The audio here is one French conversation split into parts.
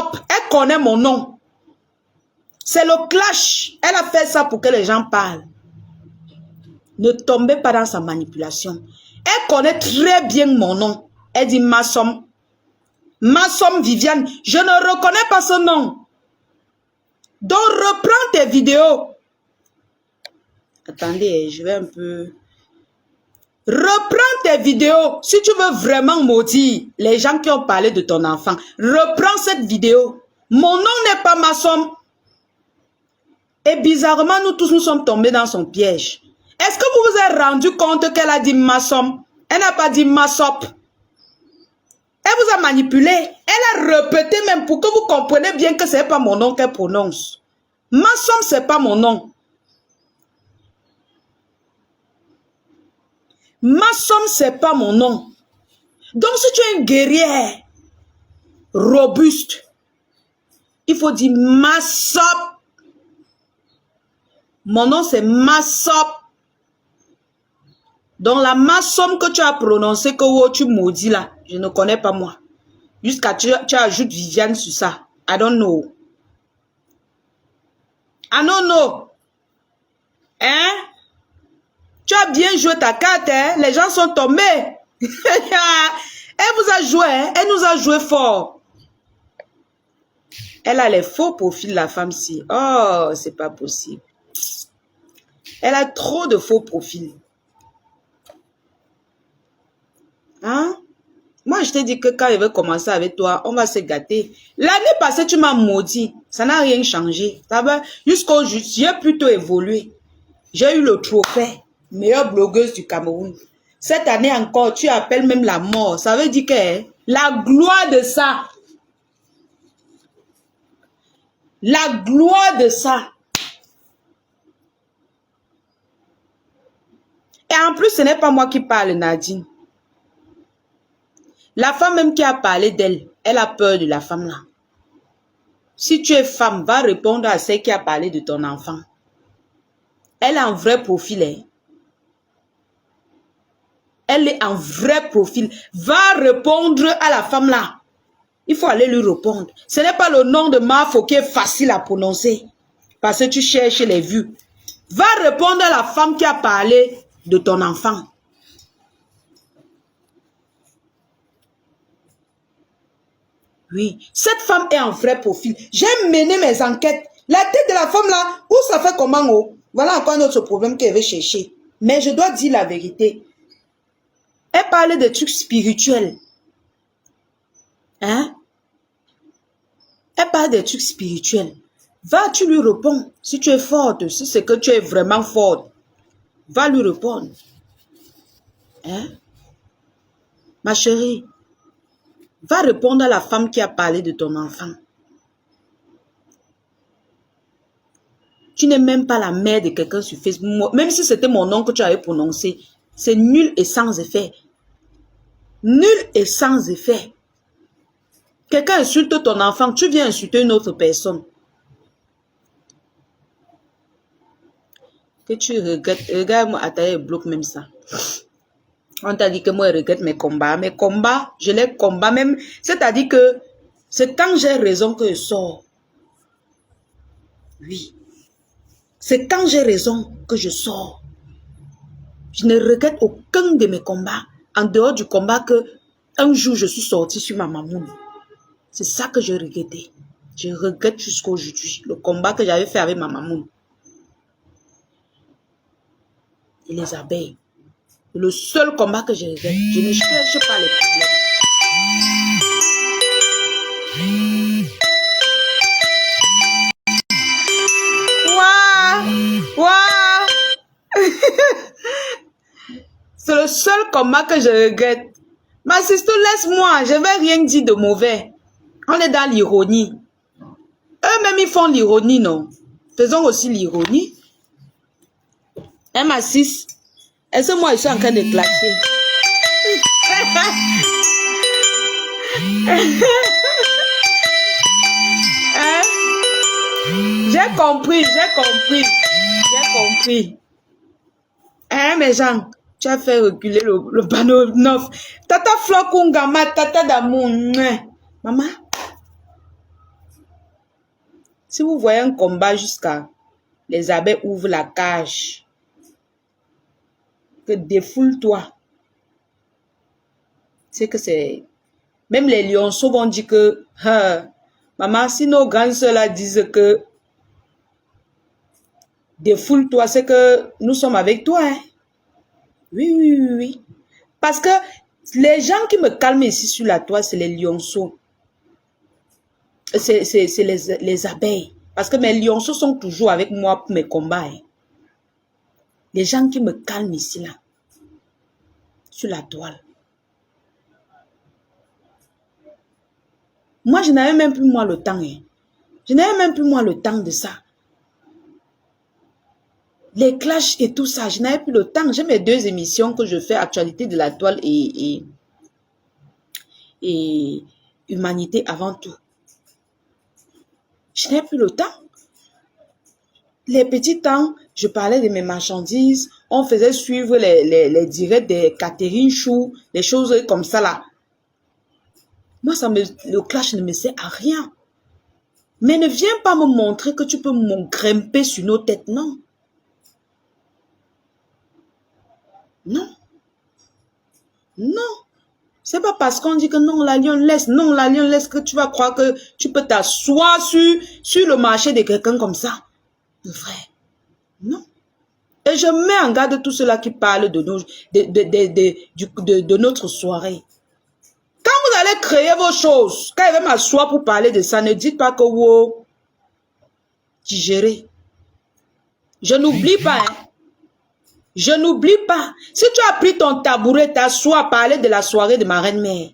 Massop, elle connaît mon nom. C'est le clash. Elle a fait ça pour que les gens parlent. Ne tombez pas dans sa manipulation. Elle connaît très bien mon nom. Elle dit Massom. Massom Viviane. Je ne reconnais pas ce nom. Donc reprends tes vidéos. Attendez, je vais un peu... Reprends tes vidéos. Si tu veux vraiment maudire les gens qui ont parlé de ton enfant, reprends cette vidéo. Mon nom n'est pas Massom. Et bizarrement, nous tous, nous sommes tombés dans son piège. Est-ce que vous vous êtes rendu compte qu'elle a dit Massom? Elle n'a pas dit Massop. Elle vous a manipulé. Elle a répété même pour que vous compreniez bien que ce n'est pas mon nom qu'elle prononce. Massom, ce n'est pas mon nom. Massom, ce n'est pas mon nom. Donc, si tu es une guerrière robuste, il faut dire Massop. Mon nom, c'est Massop. Donc, la Massom que tu as prononcée, que tu maudis là, je ne connais pas moi. Jusqu'à tu ajoutes Viviane sur ça. I don't know. I don't know. Hein? Tu as bien joué ta carte, hein? Les gens sont tombés. Elle vous a joué, hein? Elle nous a joué fort. Elle a les faux profils, la femme-ci. Oh, c'est pas possible. Elle a trop de faux profils. Hein? Moi, je t'ai dit que quand elle veut commencer avec toi, on va se gâter. L'année passée, tu m'as maudit. Ça n'a rien changé. Ça va jusqu'aujourd'hui, j'ai plutôt évolué. J'ai eu le trophée. Meilleure blogueuse du Cameroun. Cette année encore, tu appelles même la mort. Ça veut dire que la gloire de ça. La gloire de ça. Et en plus, ce n'est pas moi qui parle, Nadine. La femme même qui a parlé d'elle, elle a peur de la femme là. Si tu es femme, va répondre à celle qui a parlé de ton enfant. Elle a un vrai profil. Hein? Elle est un vrai profil. Va répondre à la femme là. Il faut aller lui répondre. Ce n'est pas le nom de Mafo qui est facile à prononcer. Parce que tu cherches les vues. Va répondre à la femme qui a parlé de ton enfant. Oui, cette femme est un vrai profil. J'ai mené mes enquêtes. La tête de la femme là, où ça fait comment? Oh? Voilà encore un autre problème qu'elle veut chercher. Mais je dois dire la vérité. Elle parlait de trucs spirituels. Hein? Elle parle des trucs spirituels. Va, tu lui réponds. Si tu es forte, si c'est que tu es vraiment forte, va lui répondre. Hein? Ma chérie, va répondre à la femme qui a parlé de ton enfant. Tu n'es même pas la mère de quelqu'un sur Facebook. Même si c'était mon nom que tu avais prononcé, c'est nul et sans effet. Nul et sans effet. Quelqu'un insulte ton enfant, tu viens insulter une autre personne. Que tu regrettes. Regarde-moi, attends, bloque même ça. On t'a dit que moi, je regrette mes combats. Mes combats, je les combats même. C'est-à-dire que c'est quand j'ai raison que je sors. Oui. C'est quand j'ai raison que je sors. Je ne regrette aucun de mes combats. En dehors du combat que un jour je suis sortie sur ma mamoune. C'est ça que je regrettais. Je regrette jusqu'à aujourd'hui. Le combat que j'avais fait avec ma mamoune. Et les abeilles. Le seul combat que je regrette. Je ne cherche pas les problèmes. Waouh! Waouh! C'est le seul combat que je regrette. Ma sister, laisse-moi. Je ne vais rien dire de mauvais. On est dans l'ironie. Eux-mêmes, ils font l'ironie, non? Faisons aussi l'ironie. Hein, ma sis? Est-ce que moi, je suis en train de clasher? Hein? J'ai compris, j'ai compris. J'ai compris. Hein, mes gens? Tu as fait reculer le panneau neuf. Tata Flokungama, tata d'amour. Maman. Si vous voyez un combat jusqu'à les abeilles ouvrent la cage, que défoule-toi. C'est que c'est... Même les lionceaux vont dire que, maman, si nos grandes sœurs là disent que défoule-toi, c'est que nous sommes avec toi. Hein? Oui, oui, oui, oui. Parce que les gens qui me calment ici sur la toile, c'est les lionceaux. C'est les abeilles. Parce que mes lionceaux sont toujours avec moi pour mes combats. Hein. Les gens qui me calment ici, là, sur la toile. Moi, je n'avais même plus moi le temps. Hein. Je n'avais même plus moi le temps de ça. Les clashs et tout ça, je n'avais plus le temps. J'ai mes 2 émissions que je fais, Actualité de la toile et Humanité avant tout. Je n'ai plus le temps. Les petits temps, je parlais de mes marchandises. On faisait suivre les directs des Catherine Chou, des choses comme ça là. Moi, le clash ne me sert à rien. Mais ne viens pas me montrer que tu peux me grimper sur nos têtes, non. Non. Non. C'est pas parce qu'on dit que non, la lionne laisse que tu vas croire que tu peux t'asseoir sur le marché de quelqu'un comme ça. Mon frère. Non. Et je mets en garde tous ceux-là qui parlent de notre soirée. Quand vous allez créer vos choses, quand je vais m'asseoir pour parler de ça, ne dites pas que wow, digérez. Je n'oublie pas, hein. Je n'oublie pas. Si tu as pris ton tabouret, t'assois, parler de la soirée de ma reine-mère,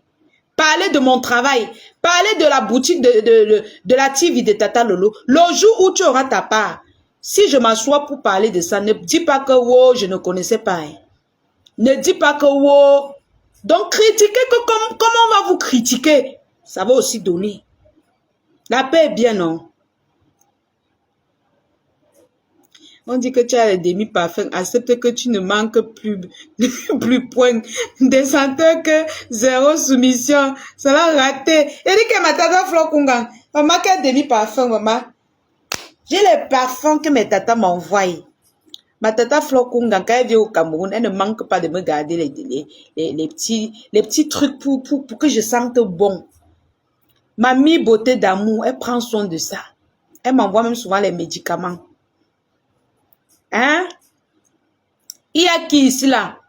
parler de mon travail, parler de la boutique de la TV de Tata Lolo, le jour où tu auras ta part, si je m'assois pour parler de ça, ne dis pas que wow, je ne connaissais pas. Hein. Ne dis pas que wow. Donc, critiquez que comment on va vous critiquer, ça va aussi donner. La paix est bien, non? On dit que tu as les demi-parfums. Accepte que tu ne manques plus point. Des senteurs que zéro soumission. Ça va rater. Et dit que ma tata Flokunga. Maman, quel demi-parfum, maman? J'ai les parfums que mes tatas m'envoient. Ma tata Flokunga, quand elle vient au Cameroun, elle ne manque pas de me garder les petits trucs pour que je sente bon. Mamie beauté d'amour, elle prend soin de ça. Elle m'envoie même souvent les médicaments. Hein? Il y a qui ici là?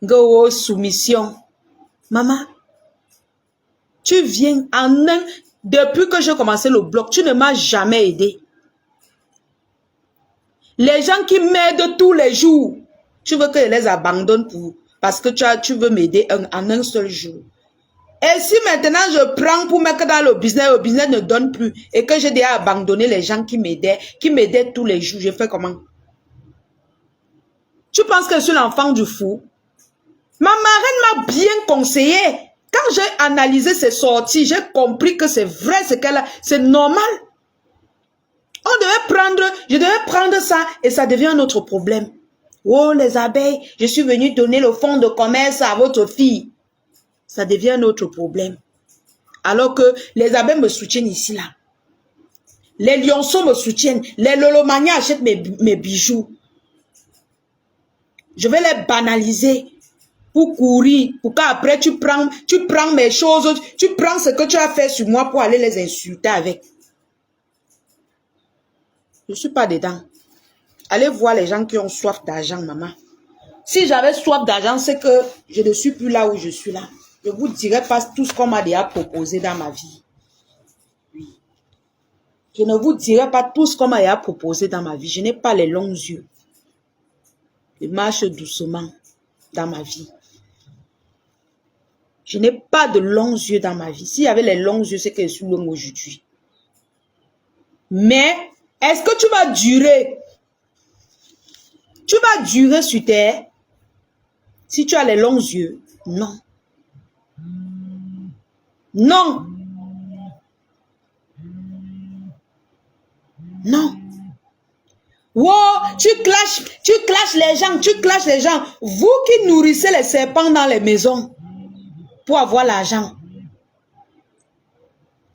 Go soumission. Maman, tu viens depuis que j'ai commencé le blog, tu ne m'as jamais aidé. Les gens qui m'aident tous les jours, tu veux que je les abandonne parce que tu veux m'aider en un seul jour. Et si maintenant je prends pour mettre dans le business ne donne plus et que j'ai déjà abandonné les gens qui m'aidaient tous les jours, je fais comment? Tu penses que je suis l'enfant du fou? Ma marraine m'a bien conseillé. Quand j'ai analysé ses sorties, j'ai compris que c'est vrai ce qu'elle a, c'est normal. Je devais prendre ça et ça devient un autre problème. Oh les abeilles, je suis venue donner le fonds de commerce à votre fille. Ça devient un autre problème. Alors que les abeilles me soutiennent ici, là. Les lionceaux me soutiennent. Les lolomaniens achètent mes bijoux. Je vais les banaliser pour courir. Pour qu'après, tu prends mes choses. Tu prends ce que tu as fait sur moi pour aller les insulter avec. Je ne suis pas dedans. Allez voir les gens qui ont soif d'argent, maman. Si j'avais soif d'argent, c'est que je ne suis plus là où je suis là. Je ne vous dirai pas tout ce qu'on m'a déjà proposé dans ma vie. Oui. Je ne vous dirai pas tout ce qu'on m'a déjà proposé dans ma vie. Je n'ai pas les longs yeux. Je marche doucement dans ma vie. Je n'ai pas de longs yeux dans ma vie. S'il y avait les longs yeux, c'est que je suis long aujourd'hui. Mais, est-ce que tu vas durer? Tu vas durer sur terre? Si tu as les longs yeux, non. Non. Non. Wow, tu clashes les gens. Vous qui nourrissez les serpents dans les maisons pour avoir l'argent.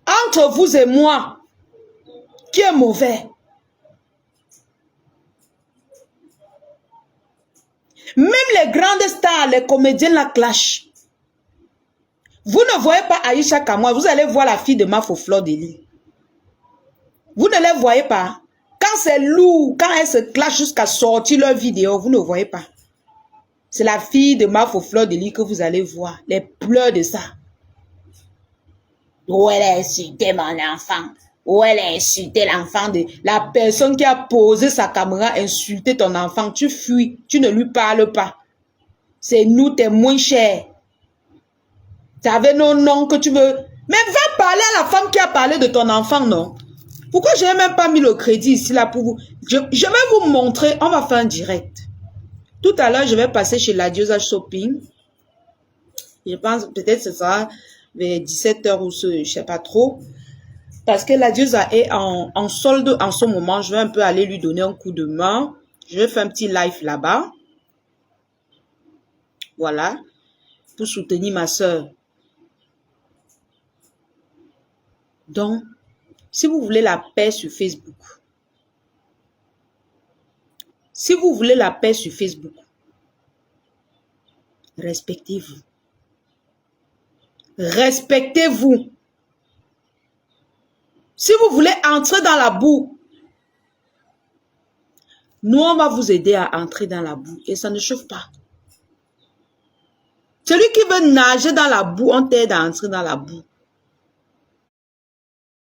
Entre vous et moi, qui est mauvais. Même les grandes stars, les comédiens la clashent. Vous ne voyez pas Aïcha Kamwa, vous allez voir la fille de Mafo Fleur de Lys. Vous ne les voyez pas. Quand c'est lourd, quand elles se clashent jusqu'à sortir leur vidéo, vous ne voyez pas. C'est la fille de Mafo Fleur de Lys que vous allez voir. Les pleurs de ça. Où elle a insulté mon enfant. Où elle a insulté l'enfant de... La personne qui a posé sa caméra insulté ton enfant. Tu fuis. Tu ne lui parles pas. C'est nous, t'es moins cher. Tu avais nos noms que tu veux. Mais va parler à la femme qui a parlé de ton enfant, non? Pourquoi je n'ai même pas mis le crédit ici là pour vous? Je vais vous montrer. On va faire un direct. Tout à l'heure, je vais passer chez la Diosa Shopping. Je pense peut-être que ce sera vers 17h ou ce, je ne sais pas trop. Parce que la Diosa est en solde en ce moment. Je vais un peu aller lui donner un coup de main. Je vais faire un petit live là-bas. Voilà. Pour soutenir ma soeur. Donc, si vous voulez la paix sur Facebook, respectez-vous. Respectez-vous. Si vous voulez entrer dans la boue, nous, on va vous aider à entrer dans la boue et ça ne chauffe pas. Celui qui veut nager dans la boue, on t'aide à entrer dans la boue.